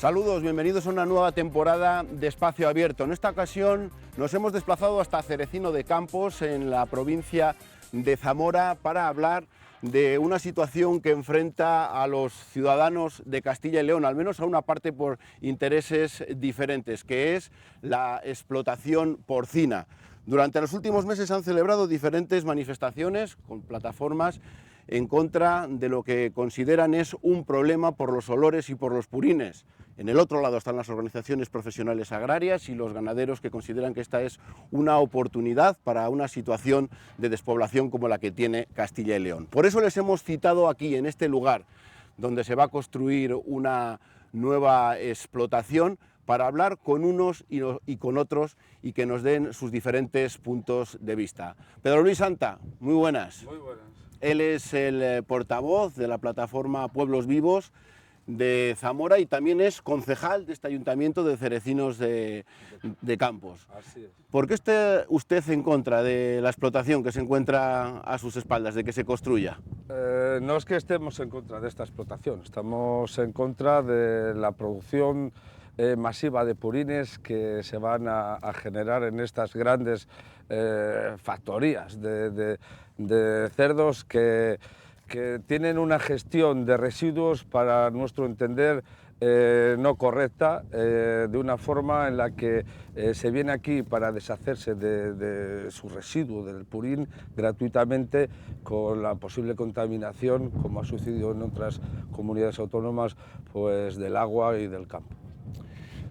Saludos, bienvenidos a una nueva temporada de Espacio Abierto. En esta ocasión nos hemos desplazado hasta Cerecino de Campos, en la provincia de Zamora, para hablar de una situación que enfrenta a los ciudadanos de Castilla y León, al menos a una parte por intereses diferentes, que es la explotación porcina. Durante los últimos meses han celebrado diferentes manifestaciones con plataformas en contra de lo que consideran es un problema por los olores y por los purines. En el otro lado están las organizaciones profesionales agrarias y los ganaderos, que consideran que esta es una oportunidad para una situación de despoblación como la que tiene Castilla y León. Por eso les hemos citado aquí, en este lugar, donde se va a construir una nueva explotación, para hablar con unos y con otros y que nos den sus diferentes puntos de vista. Pedro Luis Santa, muy buenas. Muy buenas. Él es el portavoz de la plataforma Pueblos Vivos de Zamora y también es concejal de este ayuntamiento de Cerecinos de Campos. Así es. ¿Por qué está usted en contra de la explotación que se encuentra a sus espaldas, de que se construya? No es que estemos en contra de esta explotación, estamos en contra de la producción masiva de purines que se van a generar en estas grandes factorías de cerdos que tienen una gestión de residuos, para nuestro entender, no correcta, de una forma en la que se viene aquí para deshacerse de su residuo, del purín, gratuitamente, con la posible contaminación, como ha sucedido en otras comunidades autónomas, pues del agua y del campo.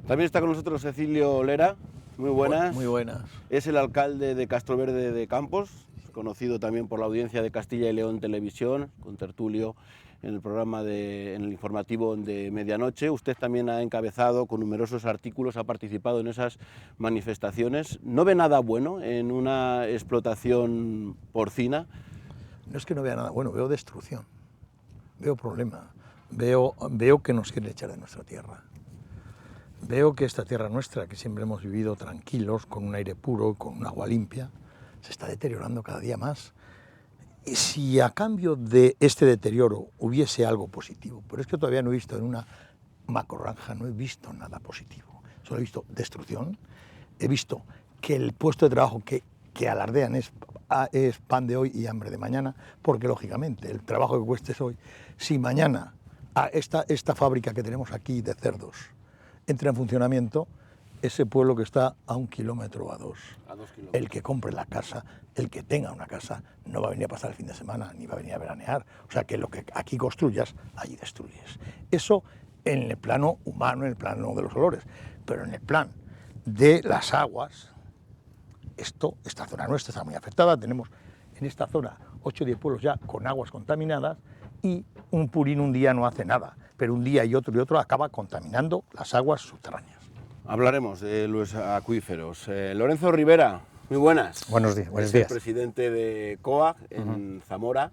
También está con nosotros Cecilio Lera, muy buenas. Muy buenas. Es el alcalde de Castroverde de Campos, conocido también por la audiencia de Castilla y León Televisión, con tertulio en el programa, en el informativo de medianoche. Usted también ha encabezado con numerosos artículos, ha participado en esas manifestaciones. ¿No ve nada bueno en una explotación porcina? No es que no vea nada bueno, veo destrucción, veo problema, veo que nos quieren echar de nuestra tierra. Veo que esta tierra nuestra, que siempre hemos vivido tranquilos, con un aire puro, con un agua limpia, se está deteriorando cada día más. Y si a cambio de este deterioro hubiese algo positivo, pero es que todavía no he visto en una macrogranja, no he visto nada positivo. Solo he visto destrucción, he visto que el puesto de trabajo que alardean es pan de hoy y hambre de mañana, porque lógicamente el trabajo que cuestes hoy, si mañana esta fábrica que tenemos aquí de cerdos entra en funcionamiento, ese pueblo que está a 1 kilómetro o a 2, el que compre la casa, el que tenga una casa, no va a venir a pasar el fin de semana, ni va a venir a veranear. O sea que lo que aquí construyas, allí destruyes. Eso en el plano humano, en el plano de los olores, pero en el plan de las aguas, esta zona nuestra está muy afectada. Tenemos en esta zona 8 o 10 pueblos ya con aguas contaminadas, y un purín un día no hace nada, pero un día y otro acaba contaminando las aguas subterráneas. Hablaremos de los acuíferos. Lorenzo Rivera, muy buenas. Buenos días. Buenos días. Es el presidente de COAG en Zamora.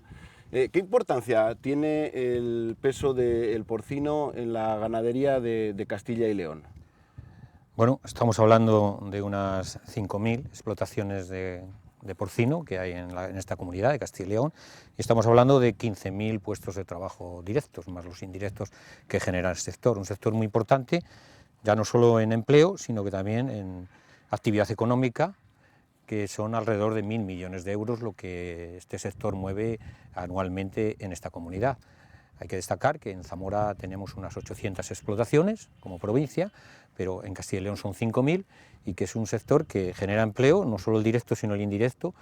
¿Qué importancia tiene el peso del porcino en la ganadería de Castilla y León? Bueno, estamos hablando de unas 5.000 explotaciones de porcino que hay en esta comunidad de Castilla y León, y estamos hablando de 15.000 puestos de trabajo directos, más los indirectos que genera el sector. Un sector muy importante, ya no solo en empleo, sino que también en actividad económica, que son alrededor de 1.000 millones de euros lo que este sector mueve anualmente en esta comunidad. Hay que destacar que en Zamora tenemos unas 800 explotaciones como provincia, pero en Castilla y León son 5.000, y que es un sector que genera empleo, no solo el directo sino el indirecto.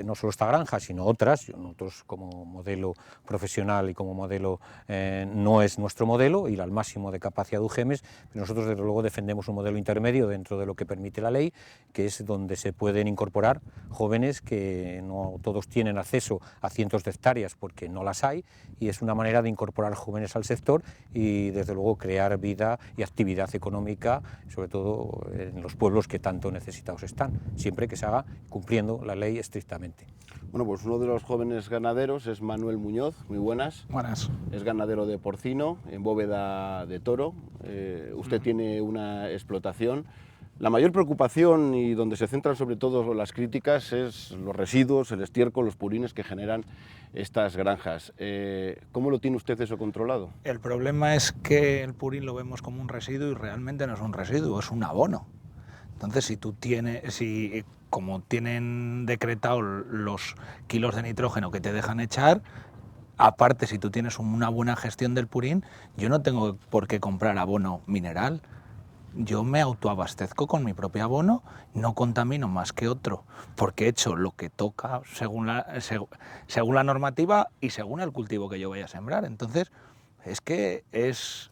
No solo esta granja, sino otras. Nosotros, como modelo profesional y como modelo, no es nuestro modelo, ir al máximo de capacidad de UGEMES, pero nosotros desde luego defendemos un modelo intermedio dentro de lo que permite la ley, que es donde se pueden incorporar jóvenes que no todos tienen acceso a cientos de hectáreas porque no las hay, y es una manera de incorporar jóvenes al sector y desde luego crear vida y actividad económica, sobre todo en los pueblos que tanto necesitados están, siempre que se haga cumpliendo la ley estrictamente. Bueno, pues uno de los jóvenes ganaderos es Manuel Muñoz, muy buenas. Buenas. Es ganadero de porcino en Bóveda de Toro. Usted tiene una explotación. La mayor preocupación y donde se centran sobre todo las críticas es los residuos, el estiércol, los purines que generan estas granjas. ¿Cómo lo tiene usted eso controlado? El problema es que el purín lo vemos como un residuo y realmente no es un residuo, es un abono. Entonces, como tienen decretado los kilos de nitrógeno que te dejan echar, aparte si tú tienes una buena gestión del purín, yo no tengo por qué comprar abono mineral. Yo me autoabastezco con mi propio abono, no contamino más que otro, porque he hecho lo que toca según la normativa y según el cultivo que yo vaya a sembrar. Entonces, es que es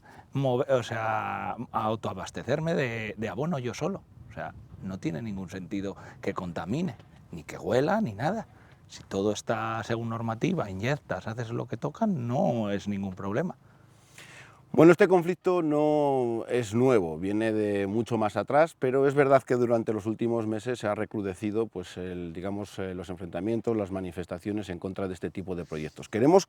autoabastecerme de abono yo solo. O sea, no tiene ningún sentido que contamine, ni que huela, ni nada. Si todo está según normativa, inyectas, haces lo que toca, no es ningún problema. Bueno, este conflicto no es nuevo, viene de mucho más atrás, pero es verdad que durante los últimos meses se ha recrudecido pues, los enfrentamientos, las manifestaciones en contra de este tipo de proyectos. Queremos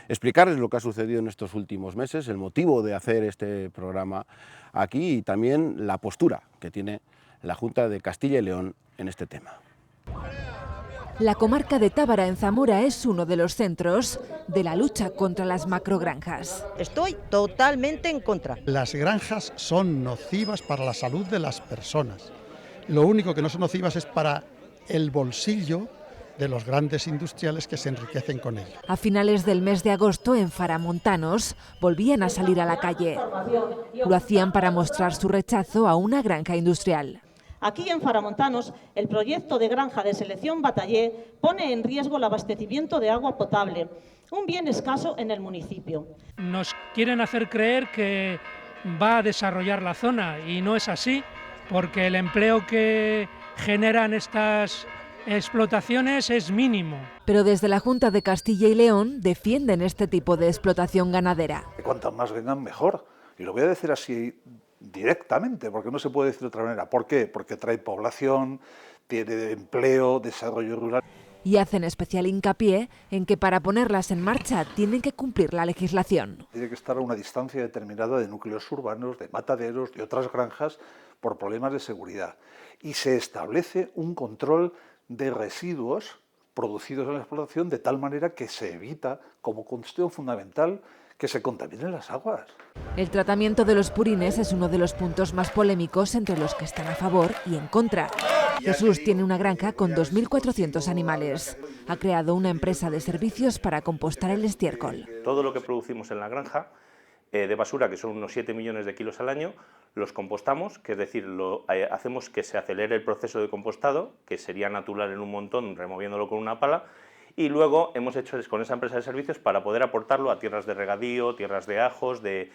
explicarles lo que ha sucedido en estos últimos meses, el motivo de hacer este programa aquí y también la postura que tiene la Junta de Castilla y León en este tema. La comarca de Tábara, en Zamora, es uno de los centros de la lucha contra las macrogranjas. Estoy totalmente en contra. Las granjas son nocivas para la salud de las personas. Lo único que no son nocivas es para el bolsillo de los grandes industriales que se enriquecen con ello. A finales del mes de agosto, en Faramontanos, volvían a salir a la calle. Lo hacían para mostrar su rechazo a una granja industrial. Aquí en Faramontanos, el proyecto de granja de selección Batallé pone en riesgo el abastecimiento de agua potable, un bien escaso en el municipio. Nos quieren hacer creer que va a desarrollar la zona y no es así, porque el empleo que generan estas explotaciones es mínimo. Pero desde la Junta de Castilla y León defienden este tipo de explotación ganadera. Cuanto más vengan, mejor. Y lo voy a decir así directamente, porque no se puede decir de otra manera. ¿Por qué? Porque trae población, tiene empleo, desarrollo rural. Y hacen especial hincapié en que para ponerlas en marcha tienen que cumplir la legislación. Tiene que estar a una distancia determinada de núcleos urbanos, de mataderos, de otras granjas, por problemas de seguridad. Y se establece un control de residuos producidos en la explotación de tal manera que se evita, como cuestión fundamental, que se contaminen las aguas. El tratamiento de los purines es uno de los puntos más polémicos entre los que están a favor y en contra. Jesús tiene una granja con 2.400 animales. Ha creado una empresa de servicios para compostar el estiércol. Todo lo que producimos en la granja de basura, que son unos 7 millones de kilos al año, los compostamos, que es decir, hacemos que se acelere el proceso de compostado, que sería natural en un montón removiéndolo con una pala, y luego hemos hecho con esa empresa de servicios para poder aportarlo a tierras de regadío, tierras de ajos, de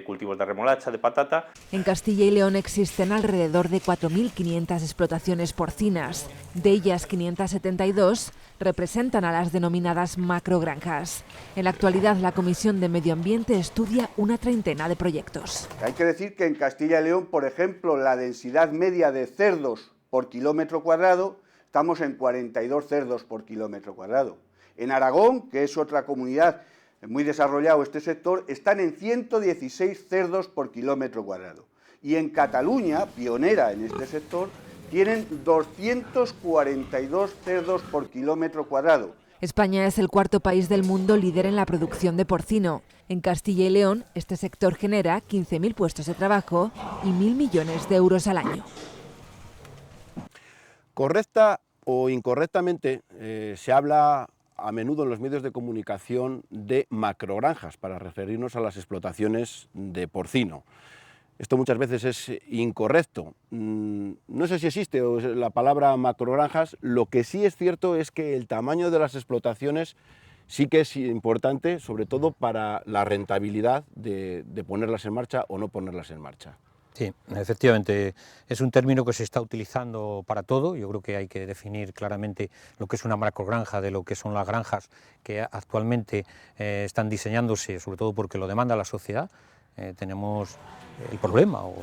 cultivos de remolacha, de patata. En Castilla y León existen alrededor de 4.500 explotaciones porcinas. De ellas, 572 representan a las denominadas macrogranjas. En la actualidad, la Comisión de Medio Ambiente estudia una treintena de proyectos. Hay que decir que en Castilla y León, por ejemplo, la densidad media de cerdos por kilómetro cuadrado, estamos en 42 cerdos por kilómetro cuadrado. En Aragón, que es otra comunidad muy desarrollado este sector, están en 116 cerdos por kilómetro cuadrado. Y en Cataluña, pionera en este sector, tienen 242 cerdos por kilómetro cuadrado. España es el cuarto país del mundo líder en la producción de porcino. En Castilla y León, este sector genera 15.000 puestos de trabajo y 1.000 millones de euros al año. Correcta o incorrectamente, se habla a menudo en los medios de comunicación de macrogranjas para referirnos a las explotaciones de porcino. Esto muchas veces es incorrecto. No sé si existe la palabra macrogranjas. Lo que sí es cierto es que el tamaño de las explotaciones sí que es importante, sobre todo para la rentabilidad de ponerlas en marcha o no ponerlas en marcha. Sí, efectivamente, es un término que se está utilizando para todo. Yo creo que hay que definir claramente lo que es una macrogranja de lo que son las granjas que actualmente están diseñándose, sobre todo porque lo demanda la sociedad. Tenemos el problema o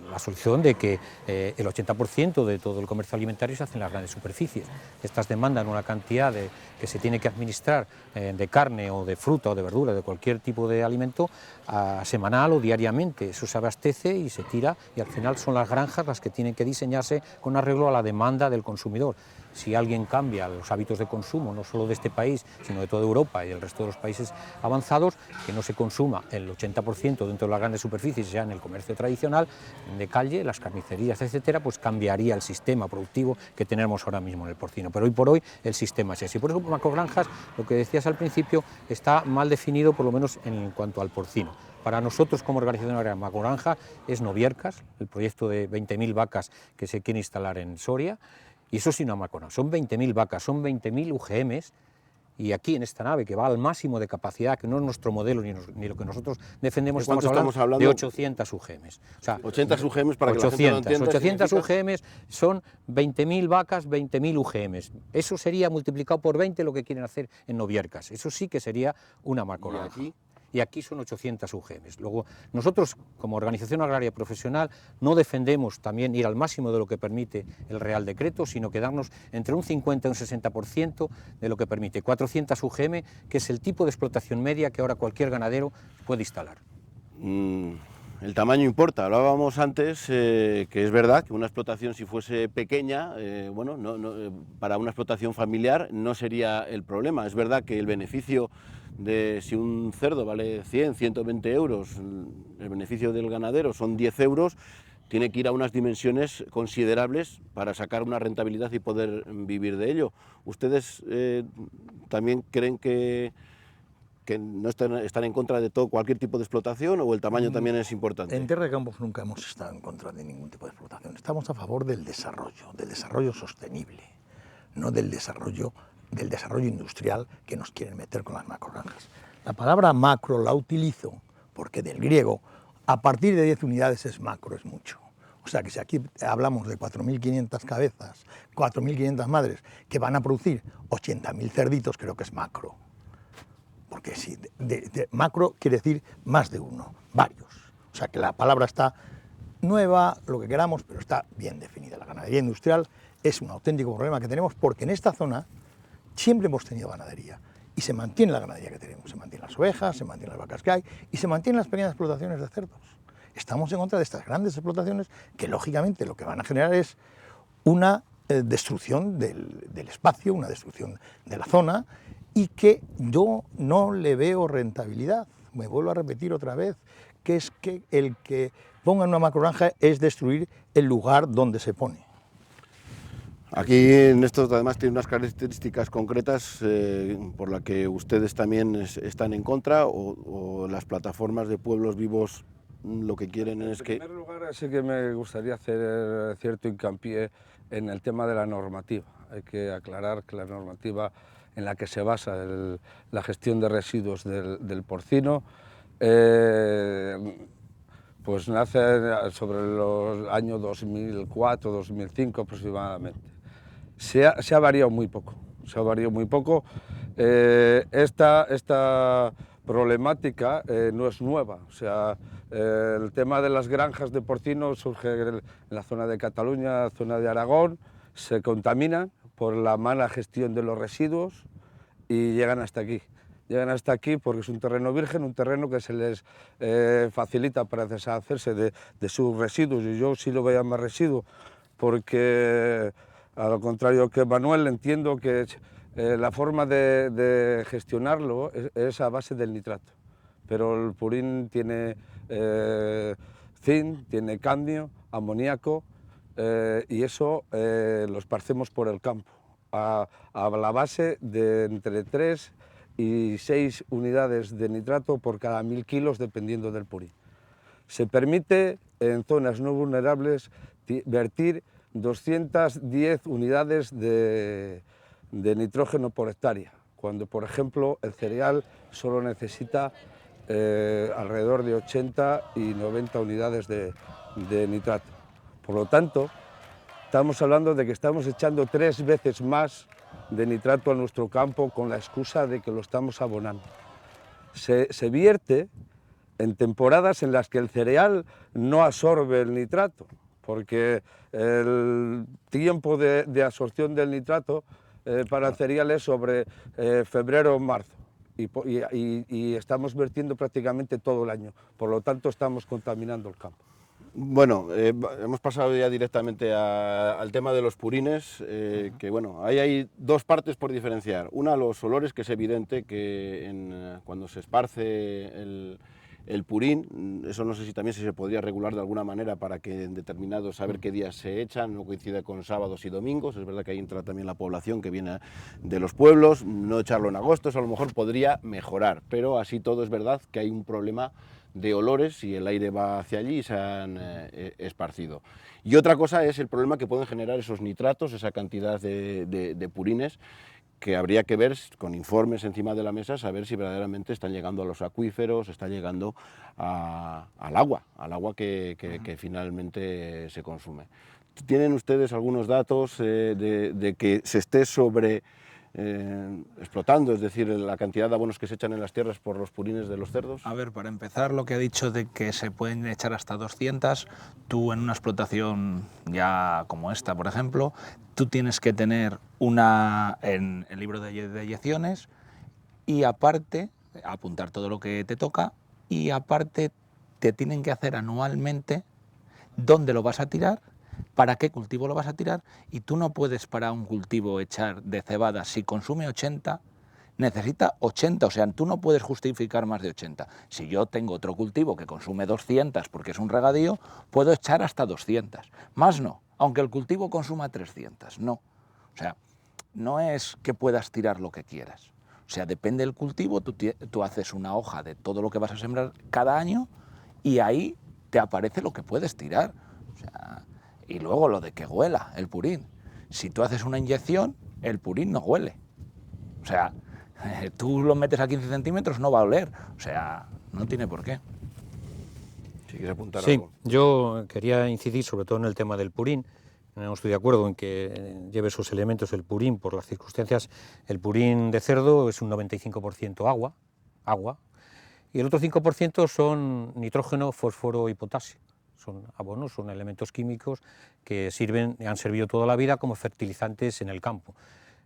la solución de que el 80% de todo el comercio alimentario se hace en las grandes superficies. Estas demandan una cantidad que se tiene que administrar de carne o de fruta o de verdura, de cualquier tipo de alimento, semanal o diariamente. Eso se abastece y se tira, y al final son las granjas las que tienen que diseñarse con arreglo a la demanda del consumidor. Si alguien cambia los hábitos de consumo, no solo de este país, sino de toda Europa y el resto de los países avanzados, que no se consuma el 80% dentro de las grandes superficies, ya en el comercio tradicional, de calle, las carnicerías, etcétera, pues cambiaría el sistema productivo que tenemos ahora mismo en el porcino. Pero hoy por hoy el sistema es así. Por eso macrogranjas, lo que decías al principio, está mal definido, por lo menos en cuanto al porcino. Para nosotros, como organización agraria, macrogranja es Noviercas, el proyecto de 20.000 vacas que se quiere instalar en Soria. Y eso sí, una macrogranja, son 20.000 vacas, son 20.000 UGMs, y aquí en esta nave que va al máximo de capacidad, que no es nuestro modelo ni lo que nosotros defendemos, estamos hablando de 800 UGMs. O sea, 800 UGMs para que la gente lo entienda. 800 UGMs son 20.000 vacas, 20.000 UGMs. Eso sería multiplicado por 20 lo que quieren hacer en Noviercas. Eso sí que sería una macrogranja. Y aquí son 800 UGMs. Luego, nosotros, como organización agraria profesional, no defendemos también ir al máximo de lo que permite el Real Decreto, sino quedarnos entre un 50 y un 60% de lo que permite 400 UGM, que es el tipo de explotación media que ahora cualquier ganadero puede instalar. El tamaño importa. Hablábamos antes que es verdad que una explotación, si fuese pequeña, para una explotación familiar no sería el problema. Es verdad que el beneficio de si un cerdo vale 100, 120 euros, el beneficio del ganadero son 10 euros, tiene que ir a unas dimensiones considerables para sacar una rentabilidad y poder vivir de ello. ¿Ustedes también creen que no están en contra de cualquier tipo de explotación, o el tamaño también es importante? En Tierra de Campos nunca hemos estado en contra de ningún tipo de explotación. Estamos a favor del desarrollo sostenible, no del desarrollo industrial que nos quieren meter con las macrogranjas. La palabra macro la utilizo porque del griego, a partir de 10 unidades es macro, es mucho. O sea que si aquí hablamos de 4.500 cabezas, 4.500 madres que van a producir 80.000 cerditos, creo que es macro. Porque si macro quiere decir más de uno, varios. O sea que la palabra está nueva, lo que queramos, pero está bien definida. La ganadería industrial es un auténtico problema que tenemos, porque en esta zona siempre hemos tenido ganadería y se mantiene la ganadería que tenemos, se mantienen las ovejas, se mantienen las vacas que hay y se mantienen las pequeñas explotaciones de cerdos. Estamos en contra de estas grandes explotaciones que lógicamente lo que van a generar es una destrucción del espacio, una destrucción de la zona, y que yo no le veo rentabilidad. Me vuelvo a repetir otra vez, que es que el que ponga una macrogranja es destruir el lugar donde se pone. Aquí en esto además tiene unas características concretas por las que ustedes también están en contra, o las plataformas de pueblos vivos lo que quieren es que... En primer lugar, sí que me gustaría hacer cierto hincapié en el tema de la normativa. Hay que aclarar que la normativa en la que se basa la gestión de residuos del porcino pues nace sobre los años 2004-2005 aproximadamente. Se ha variado muy poco, Esta problemática no es nueva, o sea, el tema de las granjas de porcino surge en la zona de Cataluña, zona de Aragón, se contaminan por la mala gestión de los residuos y llegan hasta aquí. Llegan hasta aquí porque es un terreno virgen, un terreno que se les facilita para deshacerse de sus residuos, y yo sí lo voy a llamar residuo porque, a lo contrario que Manuel, entiendo que la forma de gestionarlo es a base del nitrato, pero el purín tiene zinc, tiene cadmio, amoníaco, y eso lo esparcemos por el campo a la base de entre 3 y 6 unidades de nitrato por cada 1000 kilos, dependiendo del purín. Se permite en zonas no vulnerables vertir 210 unidades de nitrógeno por hectárea, cuando por ejemplo el cereal solo necesita alrededor de 80 y 90 unidades de nitrato. Por lo tanto, estamos hablando de que estamos echando 3 veces más de nitrato a nuestro campo con la excusa de que lo estamos abonando. Se vierte en temporadas en las que el cereal no absorbe el nitrato, porque el tiempo de absorción del nitrato para el cereal es sobre febrero o marzo, y estamos vertiendo prácticamente todo el año, por lo tanto estamos contaminando el campo. Bueno, hemos pasado ya directamente al tema de los purines, que bueno, ahí hay dos partes por diferenciar. Una, los olores, que es evidente que cuando se esparce el purín, eso no sé si también se podría regular de alguna manera para que en determinados, saber qué días se echan, no coincida con sábados y domingos. Es verdad que ahí entra también la población que viene de los pueblos, no echarlo en agosto, eso a lo mejor podría mejorar, pero así todo es verdad que hay un problema de olores y el aire va hacia allí y se han esparcido. Y otra cosa es el problema que pueden generar esos nitratos, esa cantidad de purines, que habría que ver con informes encima de la mesa, saber si verdaderamente están llegando a los acuíferos, están llegando al agua que finalmente se consume. ¿Tienen ustedes algunos datos de que se esté explotando, es decir, la cantidad de abonos que se echan en las tierras por los purines de los cerdos? A ver, para empezar, lo que ha dicho de que se pueden echar hasta 200, tú en una explotación ya como esta, por ejemplo, tú tienes que tener en el libro de deyecciones y aparte, apuntar todo lo que te toca, y aparte te tienen que hacer anualmente dónde lo vas a tirar, para qué cultivo lo vas a tirar, y tú no puedes para un cultivo echar de cebada, si consume 80, necesita 80, o sea, tú no puedes justificar más de 80. Si yo tengo otro cultivo que consume 200 porque es un regadío, puedo echar hasta 200, más no, aunque el cultivo consuma 300, no. O sea, no es que puedas tirar lo que quieras. O sea, depende del cultivo, tú haces una hoja de todo lo que vas a sembrar cada año y ahí te aparece lo que puedes tirar. O sea, y luego lo de que huela el purín. Si tú haces una inyección, el purín no huele. O sea, tú lo metes a 15 centímetros, no va a oler. O sea, no tiene por qué. Si quieres apuntar sí, algo. Yo quería incidir sobre todo en el tema del purín. No estoy de acuerdo en que lleve esos elementos el purín por las circunstancias. El purín de cerdo es un 95% agua, y el otro 5% son nitrógeno, fósforo y potasio. Son abonos, son elementos químicos que han servido toda la vida como fertilizantes en el campo.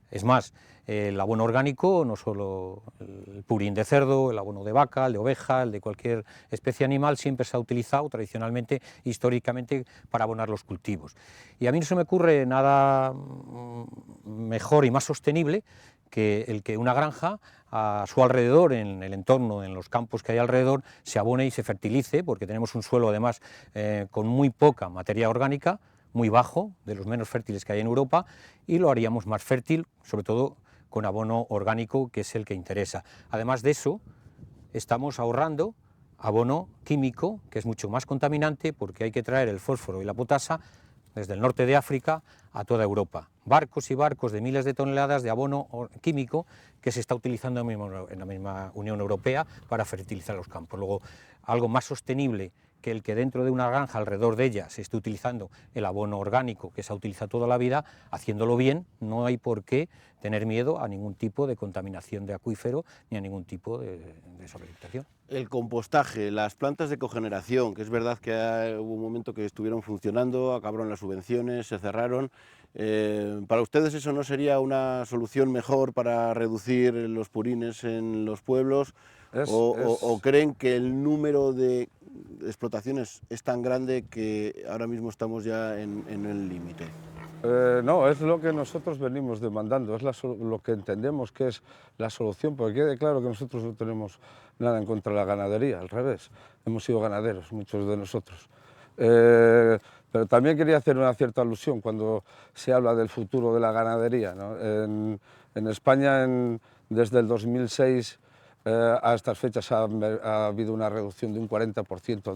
Es más, el abono orgánico, no solo el purín de cerdo, el abono de vaca, el de oveja, el de cualquier especie animal, siempre se ha utilizado tradicionalmente, históricamente, para abonar los cultivos. Y a mí no se me ocurre nada mejor y más sostenible que el que una granja a su alrededor, en el entorno, en los campos que hay alrededor, se abone y se fertilice, porque tenemos un suelo además con muy poca materia orgánica, muy bajo, de los menos fértiles que hay en Europa, y lo haríamos más fértil, sobre todo con abono orgánico, que es el que interesa. Además de eso, estamos ahorrando abono químico, que es mucho más contaminante, porque hay que traer el fósforo y la potasa desde el norte de África a toda Europa. Barcos y barcos de miles de toneladas de abono químico que se está utilizando en la misma Unión Europea para fertilizar los campos. Luego, algo más sostenible que el que dentro de una granja, alrededor de ella, se esté utilizando el abono orgánico que se ha utilizado toda la vida, haciéndolo bien, no hay por qué tener miedo a ningún tipo de contaminación de acuífero ni a ningún tipo de sobreexplotación. El compostaje, las plantas de cogeneración, que es verdad que hubo un momento que estuvieron funcionando, acabaron las subvenciones, se cerraron. ¿Para ustedes eso no sería una solución mejor para reducir los purines en los pueblos? ¿O creen que el número de explotaciones es tan grande que ahora mismo estamos ya en el límite? No, es lo que nosotros venimos demandando, es lo que entendemos que es la solución, porque quede claro que nosotros no tenemos nada en contra de la ganadería, al revés, hemos sido ganaderos, muchos de nosotros. Pero también quería hacer una cierta alusión cuando se habla del futuro de la ganadería, ¿no? En España, desde el 2006 a estas fechas ha habido una reducción de un 40%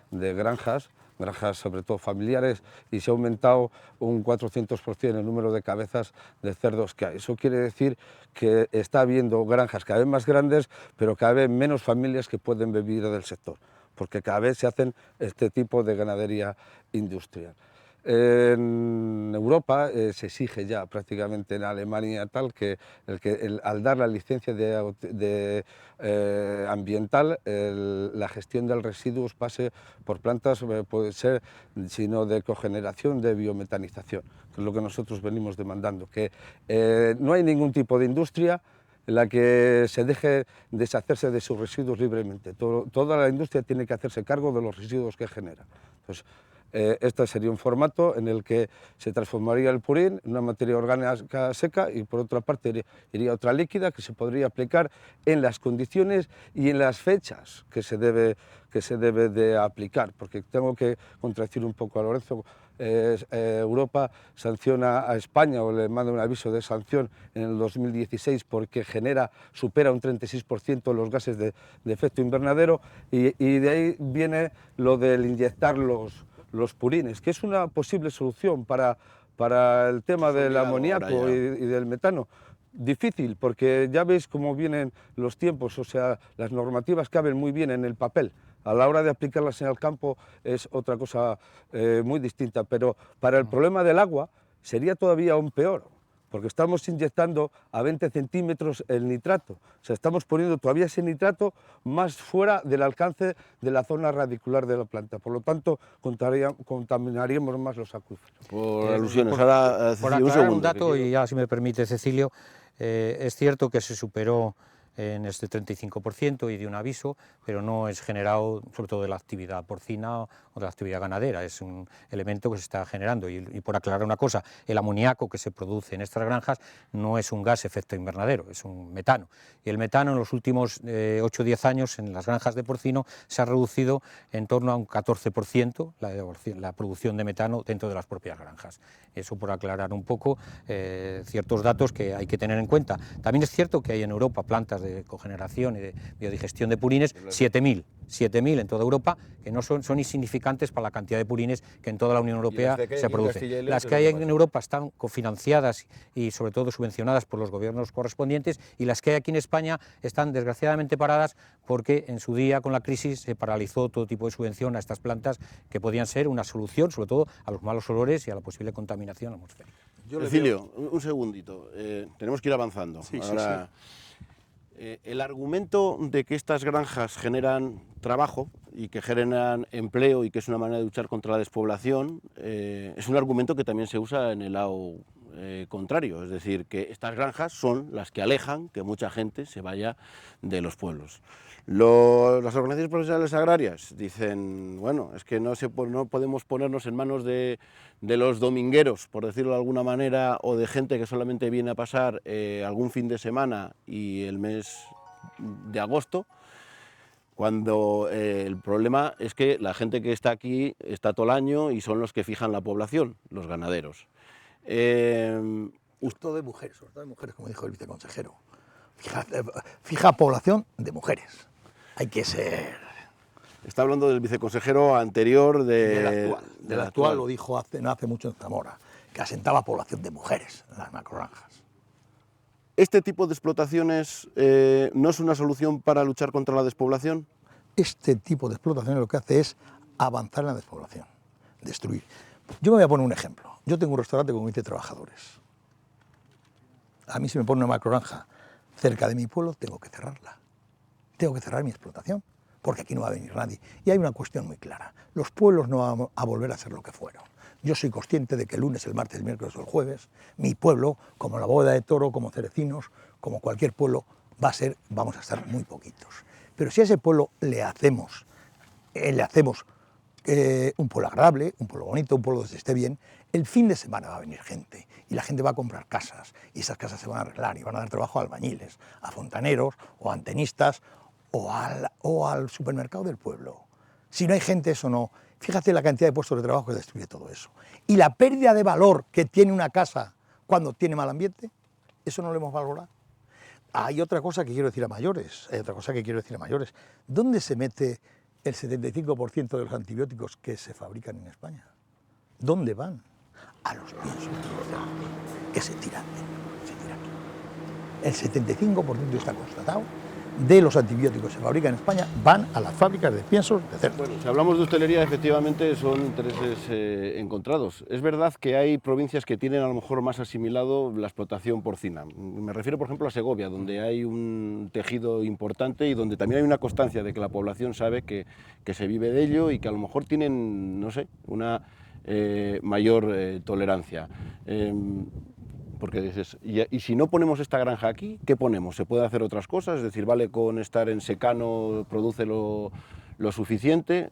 de granjas sobre todo familiares, y se ha aumentado un 400% el número de cabezas de cerdos que hay. Eso quiere decir que está habiendo granjas cada vez más grandes, pero cada vez menos familias que pueden vivir del sector, porque cada vez se hacen este tipo de ganadería industrial. En Europa se exige ya prácticamente en Alemania tal que, al dar la licencia ambiental, la gestión de residuos pase por plantas, puede ser, sino de cogeneración, de biometanización, que es lo que nosotros venimos demandando, que no hay ningún tipo de industria en la que se deje deshacerse de sus residuos libremente. Toda la industria tiene que hacerse cargo de los residuos que genera. Entonces, este sería un formato en el que se transformaría el purín en una materia orgánica seca y por otra parte iría otra líquida que se podría aplicar en las condiciones y en las fechas que se debe de aplicar, porque tengo que contradecir un poco a Lorenzo. Europa sanciona a España o le manda un aviso de sanción en el 2016 porque supera un 36% los gases de efecto invernadero y de ahí viene lo del inyectar los purines, que es una posible solución para el tema del amoníaco y del metano. Difícil, porque ya veis cómo vienen los tiempos, o sea, las normativas caben muy bien en el papel. A la hora de aplicarlas en el campo es otra cosa muy distinta, pero para el problema del agua sería todavía aún peor, porque estamos inyectando a 20 centímetros el nitrato, o sea, estamos poniendo todavía ese nitrato más fuera del alcance de la zona radicular de la planta, por lo tanto contaminaríamos más los acuíferos. Por alusiones, por aclarar un dato, y ya si me permite Cecilio, es cierto que se superó en este 35% y de un aviso, pero no es generado sobre todo de la actividad porcina o de la actividad ganadera, es un elemento que se está generando. Y por aclarar una cosa, el amoníaco que se produce en estas granjas no es un gas efecto invernadero, es un metano. Y el metano en los últimos 8 o 10 años en las granjas de porcino se ha reducido en torno a un 14% la producción de metano dentro de las propias granjas. Eso por aclarar un poco ciertos datos que hay que tener en cuenta. También es cierto que hay en Europa plantas de cogeneración y de biodigestión de purines, 7.000 en toda Europa, que no son insignificantes para la cantidad de purines que en toda la Unión Europea se produce. Las que hay en Europa están cofinanciadas y sobre todo subvencionadas por los gobiernos correspondientes, y las que hay aquí en España están desgraciadamente paradas porque en su día con la crisis se paralizó todo tipo de subvención a estas plantas que podían ser una solución sobre todo a los malos olores y a la posible contaminación atmosférica. Cecilio, un segundito, tenemos que ir avanzando. Sí, ahora, el argumento de que estas granjas generan trabajo y que generan empleo y que es una manera de luchar contra la despoblación es un argumento que también se usa en el lado contrario, es decir, que estas granjas son las que alejan que mucha gente se vaya de los pueblos. Las organizaciones profesionales agrarias dicen, bueno, es que no podemos ponernos en manos de los domingueros, por decirlo de alguna manera, o de gente que solamente viene a pasar algún fin de semana y el mes de agosto, cuando el problema es que la gente que está aquí está todo el año y son los que fijan la población, los ganaderos. Todo de mujeres, como dijo el viceconsejero. Fija población de mujeres. Hay que ser... Está hablando del viceconsejero anterior del actual. Lo dijo no hace mucho en Zamora, que asentaba población de mujeres en las macrogranjas. ¿Este tipo de explotaciones no es una solución para luchar contra la despoblación? Este tipo de explotaciones lo que hace es avanzar en la despoblación, destruir. Yo me voy a poner un ejemplo. Yo tengo un restaurante con 20 trabajadores. A mí si me pone una macrogranja cerca de mi pueblo, tengo que cerrarla. Tengo que cerrar mi explotación, porque aquí no va a venir nadie. Y hay una cuestión muy clara. Los pueblos no van a volver a ser lo que fueron. Yo soy consciente de que el lunes, el martes, el miércoles o el jueves, mi pueblo, como la Boda de Toro, como Cerecinos, como cualquier pueblo, vamos a estar muy poquitos. Pero si a ese pueblo le hacemos un pueblo agradable, un pueblo bonito, un pueblo donde se esté bien, el fin de semana va a venir gente y la gente va a comprar casas y esas casas se van a arreglar y van a dar trabajo a albañiles, a fontaneros o a antenistas o al supermercado del pueblo. Si no hay gente, eso no. Fíjate la cantidad de puestos de trabajo que destruye todo eso. Y la pérdida de valor que tiene una casa cuando tiene mal ambiente, eso no lo hemos valorado. Hay otra cosa que quiero decir a mayores, ¿Dónde se mete el 75% de los antibióticos que se fabrican en España? ¿Dónde van? A los piensos que se tiran aquí. El 75% está constatado de los antibióticos que se fabrican en España van a las fábricas de piensos de cerdo. Bueno, si hablamos de hostelería, efectivamente son intereses encontrados. Es verdad que hay provincias que tienen a lo mejor más asimilado la explotación porcina. Me refiero, por ejemplo, a Segovia, donde hay un tejido importante y donde también hay una constancia de que la población sabe que se vive de ello y que a lo mejor tienen, no sé, una mayor tolerancia. Porque dices, y si no ponemos esta granja aquí, ¿qué ponemos? ¿Se puede hacer otras cosas? Es decir, ¿vale con estar en secano, produce lo suficiente?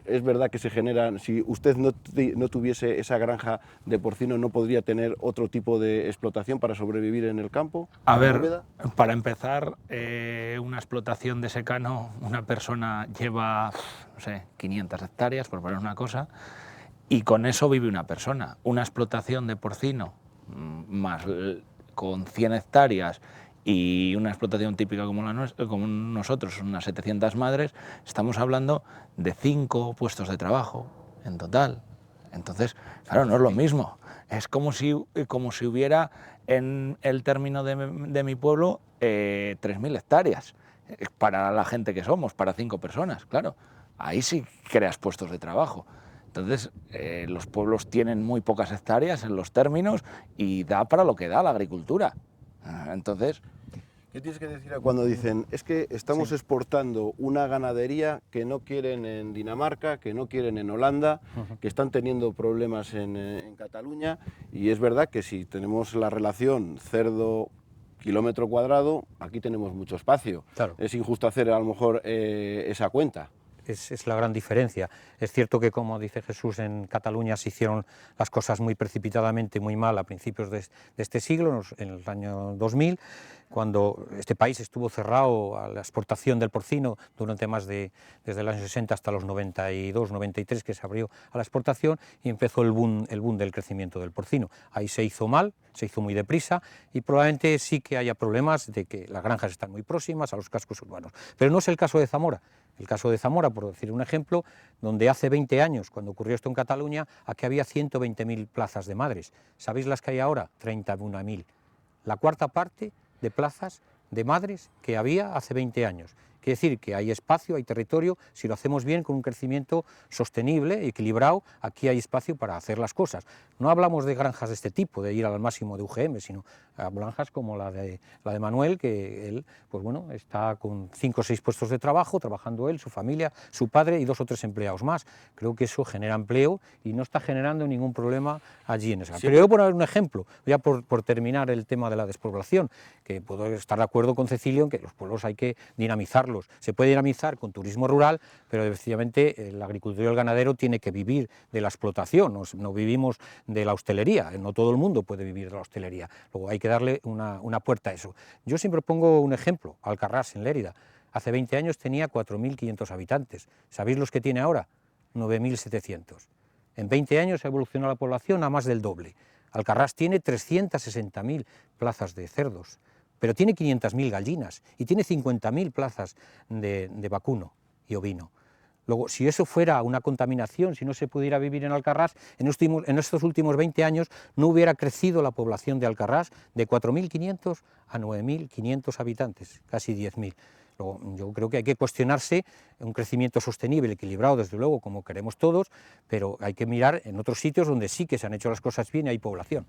Es verdad que se generan, si usted no tuviese esa granja de porcino, ¿no podría tener otro tipo de explotación para sobrevivir en el campo? A ver, para empezar, una explotación de secano, una persona lleva, no sé, 500 hectáreas, por poner una cosa, y con eso vive una persona. Una explotación de porcino, más con 100 hectáreas y una explotación típica como nosotros, unas 700 madres, estamos hablando de 5 puestos de trabajo en total. Entonces, claro, no es lo mismo. Es como si hubiera en el término de mi pueblo 3.000 hectáreas para la gente que somos, para 5 personas, claro. Ahí sí creas puestos de trabajo. Entonces, los pueblos tienen muy pocas hectáreas en los términos y da para lo que da la agricultura. Entonces... ¿Qué tienes que decir cuando dicen, es que estamos exportando una ganadería que no quieren en Dinamarca, que no quieren en Holanda, que están teniendo problemas en Cataluña? Y es verdad que si tenemos la relación cerdo kilómetro cuadrado, aquí tenemos mucho espacio. Claro. Es injusto hacer a lo mejor esa cuenta. Es la gran diferencia. Es cierto que, como dice Jesús, en Cataluña se hicieron las cosas muy precipitadamente, muy mal a principios de este siglo, en el año 2000, cuando este país estuvo cerrado a la exportación del porcino durante desde el año 60 hasta los 92, 93, que se abrió a la exportación y empezó el boom del crecimiento del porcino. Ahí se hizo mal, se hizo muy deprisa y probablemente sí que haya problemas de que las granjas están muy próximas a los cascos urbanos. Pero no es el caso de Zamora. El caso de Zamora, por decir un ejemplo, donde hace 20 años, cuando ocurrió esto en Cataluña, aquí había 120.000 plazas de madres. ¿Sabéis las que hay ahora? 31.000. La cuarta parte de plazas de madres que había hace 20 años. Quiere decir que hay espacio, hay territorio, si lo hacemos bien, con un crecimiento sostenible, equilibrado, aquí hay espacio para hacer las cosas. No hablamos de granjas de este tipo, de ir al máximo de UGM, sino a granjas como la de Manuel, que él, pues bueno, está con 5 o 6 puestos de trabajo, trabajando él, su familia, su padre y 2 o 3 empleados más. Creo que eso genera empleo y no está generando ningún problema allí en esa. Sí. Pero yo, por dar un ejemplo, ya por terminar el tema de la despoblación, que puedo estar de acuerdo con Cecilio en que los pueblos hay que dinamizarlos. Se puede dinamizar con turismo rural, pero efectivamente el agricultor y el ganadero tiene que vivir de la explotación, no vivimos de la hostelería, no todo el mundo puede vivir de la hostelería, luego hay que darle una puerta a eso. Yo siempre pongo un ejemplo, Alcarrás en Lérida, hace 20 años tenía 4.500 habitantes, ¿sabéis los que tiene ahora? 9.700. En 20 años ha evolucionado la población a más del doble. Alcarrás tiene 360.000 plazas de cerdos, pero tiene 500.000 gallinas y tiene 50.000 plazas de vacuno y ovino. Luego, si eso fuera una contaminación, si no se pudiera vivir en Alcarrás, en estos últimos 20 años no hubiera crecido la población de Alcarrás de 4.500 a 9.500 habitantes, casi 10.000. Luego, yo creo que hay que cuestionarse un crecimiento sostenible, equilibrado, desde luego, como queremos todos, pero hay que mirar en otros sitios donde sí que se han hecho las cosas bien y hay población.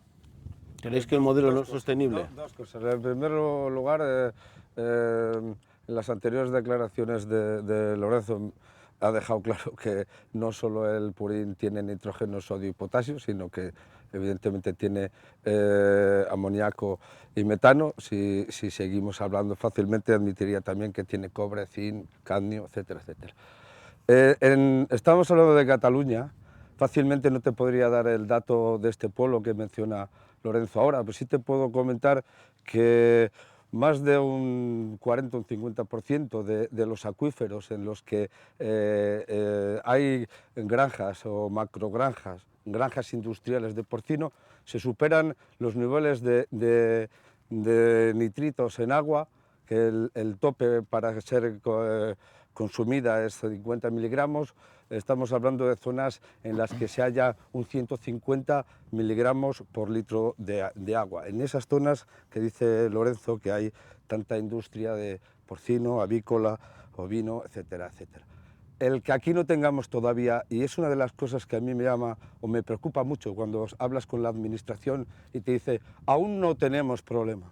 ¿Creéis que el modelo no es sostenible? Dos cosas. En primer lugar, en las anteriores declaraciones de Lorenzo ha dejado claro que no solo el purín tiene nitrógeno, sodio y potasio, sino que evidentemente tiene amoníaco y metano. Si seguimos hablando fácilmente, admitiría también que tiene cobre, zinc, cadmio, etcétera, etcétera. Estamos hablando de Cataluña. Fácilmente no te podría dar el dato de este pueblo que menciona Lorenzo ahora, pero sí te puedo comentar que más de un 40 o un 50% de los acuíferos en los que hay granjas o macrogranjas, granjas industriales de porcino, se superan los niveles de nitritos en agua, que el tope para ser consumida es 50 miligramos. Estamos hablando de zonas en las que se halla un 150 miligramos por litro de agua. En esas zonas que dice Lorenzo que hay tanta industria de porcino, avícola, ovino, etcétera, etcétera. El que aquí no tengamos todavía, y es una de las cosas que a mí me llama o me preocupa mucho cuando hablas con la administración y te dice, aún no tenemos problemas.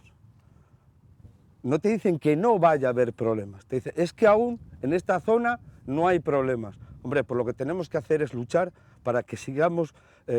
No te dicen que no vaya a haber problemas, te dicen, es que aún en esta zona no hay problemas. Hombre, pues lo que tenemos que hacer es luchar para que sigamos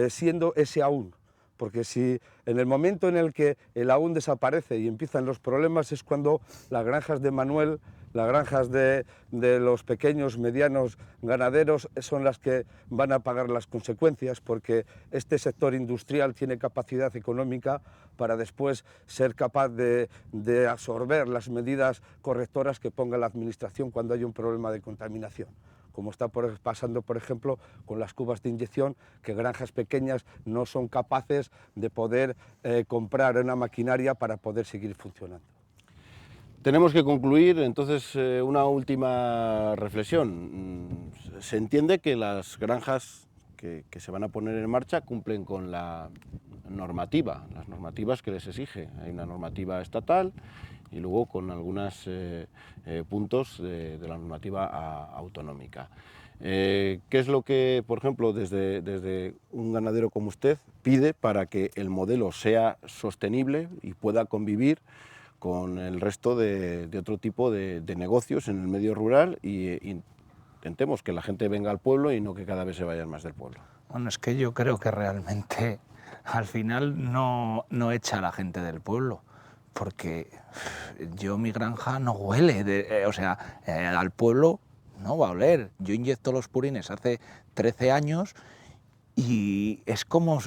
siendo ese aún. Porque si en el momento en el que el aún desaparece y empiezan los problemas es cuando las granjas de Manuel, las granjas de los pequeños, medianos ganaderos son las que van a pagar las consecuencias, porque este sector industrial tiene capacidad económica para después ser capaz de absorber las medidas correctoras que ponga la administración cuando hay un problema de contaminación, como está pasando, por ejemplo, con las cubas de inyección, que granjas pequeñas no son capaces de poder comprar una maquinaria para poder seguir funcionando. Tenemos que concluir, entonces, una última reflexión. Se entiende que las granjas que se van a poner en marcha cumplen con la normativa, las normativas que les exige. Hay una normativa estatal y luego con algunos puntos de la normativa autonómica. ¿Qué es lo que, por ejemplo, desde un ganadero como usted pide para que el modelo sea sostenible y pueda convivir con el resto de otro tipo de negocios en el medio rural y intentemos que la gente venga al pueblo y no que cada vez se vayan más del pueblo? Bueno, es que yo creo que realmente al final no echa a la gente del pueblo, porque mi granja no huele, al pueblo no va a oler. Yo inyecto los purines hace 13 años y es como,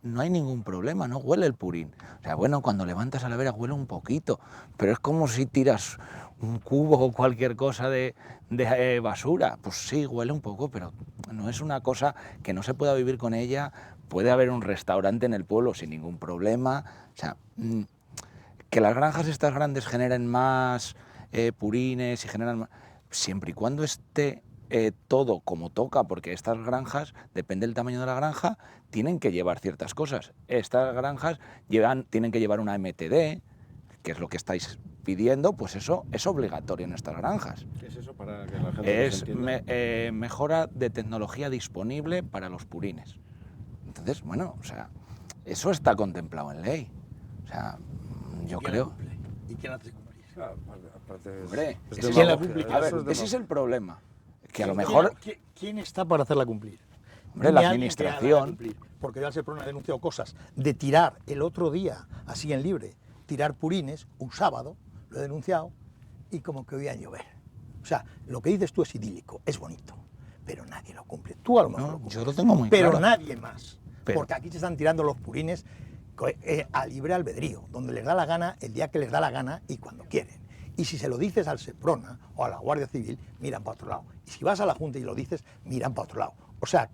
no hay ningún problema, no huele el purín. Bueno, cuando levantas a la vera huele un poquito, pero es como si tiras un cubo o cualquier cosa de basura. Pues sí, huele un poco, pero no es una cosa que no se pueda vivir con ella. Puede haber un restaurante en el pueblo sin ningún problema. Que las granjas estas grandes generen más purines y generan más, siempre y cuando esté todo como toca, porque estas granjas, depende del tamaño de la granja, tienen que llevar ciertas cosas. Estas granjas tienen que llevar una MTD, que es lo que estáis pidiendo, pues eso es obligatorio en estas granjas. ¿Qué es eso para que la gente Es mejora de tecnología disponible para los purines. Entonces, bueno, eso está contemplado en ley. Yo creo. ¿Y quién hace cumplir? Hombre, ese es el problema. Que a lo mejor... ¿Quién está para hacerla cumplir? Hombre, la administración. Porque ya el Seprona ha denunciado cosas de tirar el otro día, así en libre, tirar purines, un sábado, lo he denunciado, y como que oían llover. Lo que dices tú es idílico, es bonito, pero nadie lo cumple. Tú a lo mejor lo cumples, yo lo tengo muy pero claro. Nadie más. Porque aquí se están tirando los purines a libre albedrío, donde les da la gana, el día que les da la gana y cuando quieren. Y si se lo dices al Seprona o a la Guardia Civil, miran para otro lado. Y si vas a la Junta y lo dices, miran para otro lado.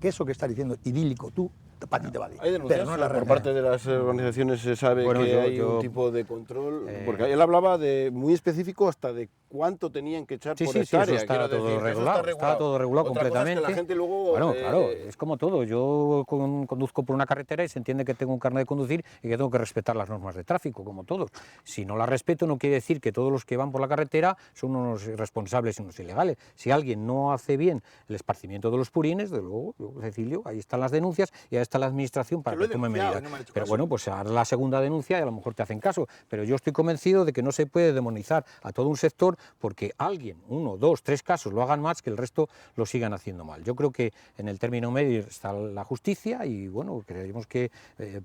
Que eso que estás diciendo idílico tú, para ti te vale. ¿Hay denuncias? Pero no es la por parte de las organizaciones se sabe que hay un tipo de control? Porque él hablaba de muy específico hasta de cuánto tenían que echar por hectárea. Eso está todo regulado, está todo regulado completamente. Es que la gente luego, bueno, claro, es como todo. Yo conduzco por una carretera y se entiende que tengo un carnet de conducir y que tengo que respetar las normas de tráfico, como todos. Si no las respeto, no quiere decir que todos los que van por la carretera son unos irresponsables y unos ilegales. Si alguien no hace bien el esparcimiento de los purines, de luego, Cecilio, ahí están las denuncias y ahí está la administración para que tome medidas. Pero bueno, pues haz la segunda denuncia y a lo mejor te hacen caso. Pero yo estoy convencido de que no se puede demonizar a todo un sector porque alguien, 1, 2, 3 casos lo hagan más que el resto lo sigan haciendo mal. Yo creo que en el término medio está la justicia y bueno, creemos que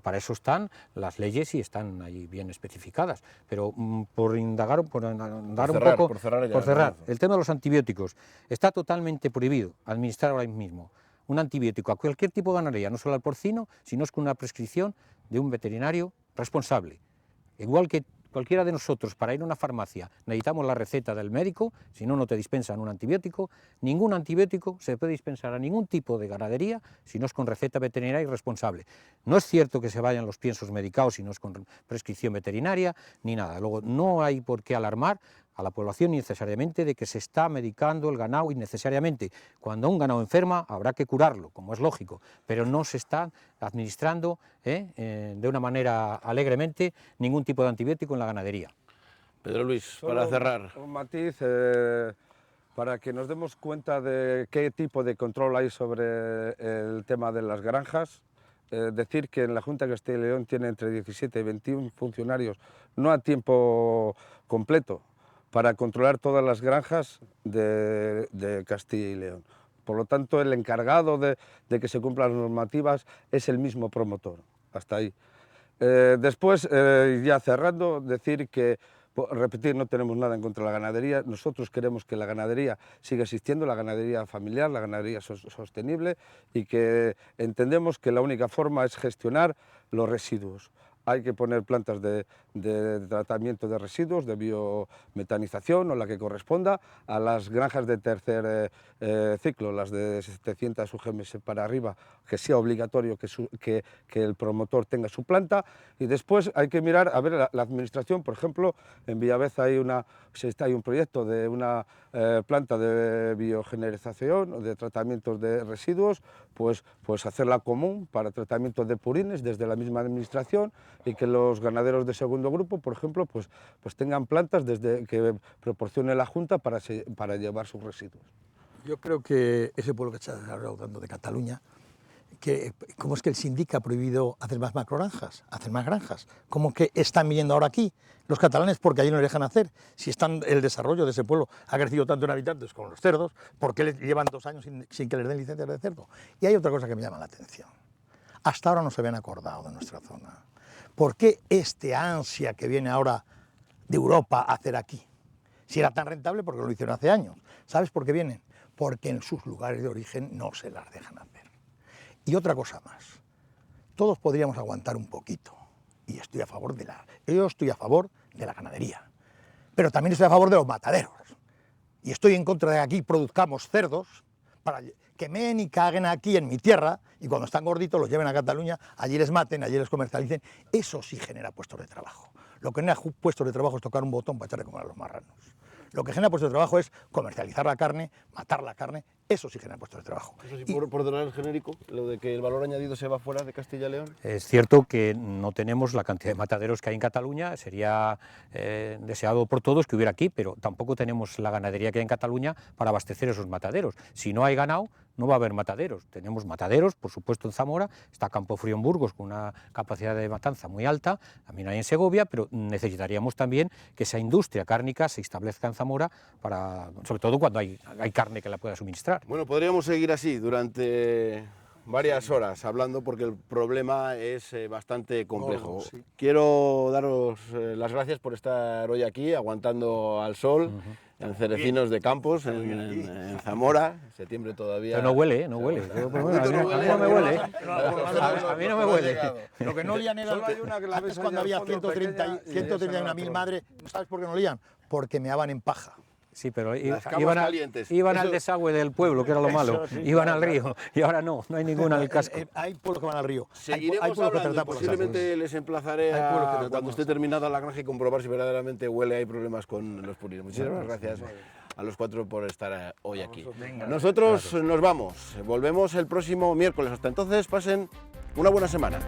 para eso están las leyes y están ahí bien especificadas. Pero por indagar, por cerrar, el tema de los antibióticos está totalmente prohibido administrar ahora mismo un antibiótico a cualquier tipo de ganadería, no solo al porcino, sino es con una prescripción de un veterinario responsable. Igual que cualquiera de nosotros, para ir a una farmacia, necesitamos la receta del médico, si no, no te dispensan un antibiótico. Ningún antibiótico se puede dispensar a ningún tipo de ganadería si no es con receta veterinaria y responsable. No es cierto que se vayan los piensos medicados si no es con prescripción veterinaria, ni nada. Luego, no hay por qué alarmar a la población innecesariamente de que se está medicando el ganado innecesariamente. Cuando un ganado enferma habrá que curarlo, como es lógico, pero no se está administrando de una manera alegremente ningún tipo de antibiótico en la ganadería. Pedro Luis, Solo para cerrar. Un matiz, para que nos demos cuenta de qué tipo de control hay sobre el tema de las granjas. Decir que en la Junta de Castilla y León tiene entre 17 y 21 funcionarios, no a tiempo completo, para controlar todas las granjas de Castilla y León. Por lo tanto, el encargado de que se cumplan las normativas es el mismo promotor, hasta ahí. Después, ya cerrando, decir que, repetir, no tenemos nada en contra de la ganadería. Nosotros queremos que la ganadería siga existiendo, la ganadería familiar, la ganadería sostenible, y que entendemos que la única forma es gestionar los residuos. Hay que poner plantas de tratamiento de residuos, de biometanización o la que corresponda a las granjas de tercer ciclo, las de 700 UGMS para arriba, que sea obligatorio que el promotor tenga su planta. Y después hay que mirar, a ver, la administración, por ejemplo, en Villaveza hay un proyecto de una planta de biogenerización o de tratamientos de residuos, pues hacerla común para tratamiento de purines desde la misma administración, y que los ganaderos de segundo grupo, por ejemplo, pues tengan plantas desde que proporcione la Junta para llevar sus residuos. Yo creo que ese pueblo que estás hablando de Cataluña, ¿cómo es que el Síndic ha prohibido hacer más macrogranjas, hacer más granjas? ¿Cómo que están viniendo ahora aquí los catalanes porque allí no les dejan hacer? Si el desarrollo de ese pueblo ha crecido tanto en habitantes como los cerdos, ¿por qué llevan 2 años sin que les den licencias de cerdo? Y hay otra cosa que me llama la atención. Hasta ahora no se habían acordado de nuestra zona. ¿Por qué este ansia que viene ahora de Europa a hacer aquí? Si era tan rentable, porque lo hicieron hace años. ¿Sabes por qué vienen? Porque en sus lugares de origen no se las dejan hacer. Y otra cosa más, todos podríamos aguantar un poquito, y yo estoy a favor de la ganadería, pero también estoy a favor de los mataderos, y estoy en contra de que aquí produzcamos cerdos para que meen y caguen aquí en mi tierra, y cuando están gorditos los lleven a Cataluña, allí les maten, allí les comercialicen. Eso sí genera puestos de trabajo. Lo que genera puestos de trabajo es tocar un botón para echar de comer a los marranos. Lo que genera puestos de trabajo es comercializar la carne, matar la carne, eso sí genera puestos de trabajo. Eso sí, por donar el genérico, lo de que el valor añadido se va fuera de Castilla y León. Es cierto que no tenemos la cantidad de mataderos que hay en Cataluña, sería deseado por todos que hubiera aquí, pero tampoco tenemos la ganadería que hay en Cataluña para abastecer esos mataderos. Si no hay ganado, no va a haber mataderos. Tenemos mataderos, por supuesto, en Zamora, está Campofrío en Burgos con una capacidad de matanza muy alta, también hay en Segovia, pero necesitaríamos también que esa industria cárnica se establezca en Zamora, sobre todo cuando hay carne que la pueda suministrar. Bueno, podríamos seguir así durante varias horas hablando, porque el problema es bastante complejo. Sí. Quiero daros las gracias por estar hoy aquí, aguantando al sol, en Cerecinos de Campos, en Zamora, septiembre todavía. Pero no huele, no huele. A mí no me huele. A mí no me huele. Lo que no olían era antes cuando había 131.000 madres. ¿Sabes por qué no olían? Porque meaban en paja. Sí, pero iban al desagüe del pueblo, que era lo malo. Sí, iban al río, y ahora no hay ninguna en el casco. Hay pueblos que van al río. Seguiremos hablando, posiblemente les emplazaré cuando esté terminada la granja y comprobar si verdaderamente huele, hay problemas con los purines. Muchísimas gracias a los 4 por estar hoy aquí. Nosotros nos vamos, volvemos el próximo miércoles. Hasta entonces, pasen una buena semana.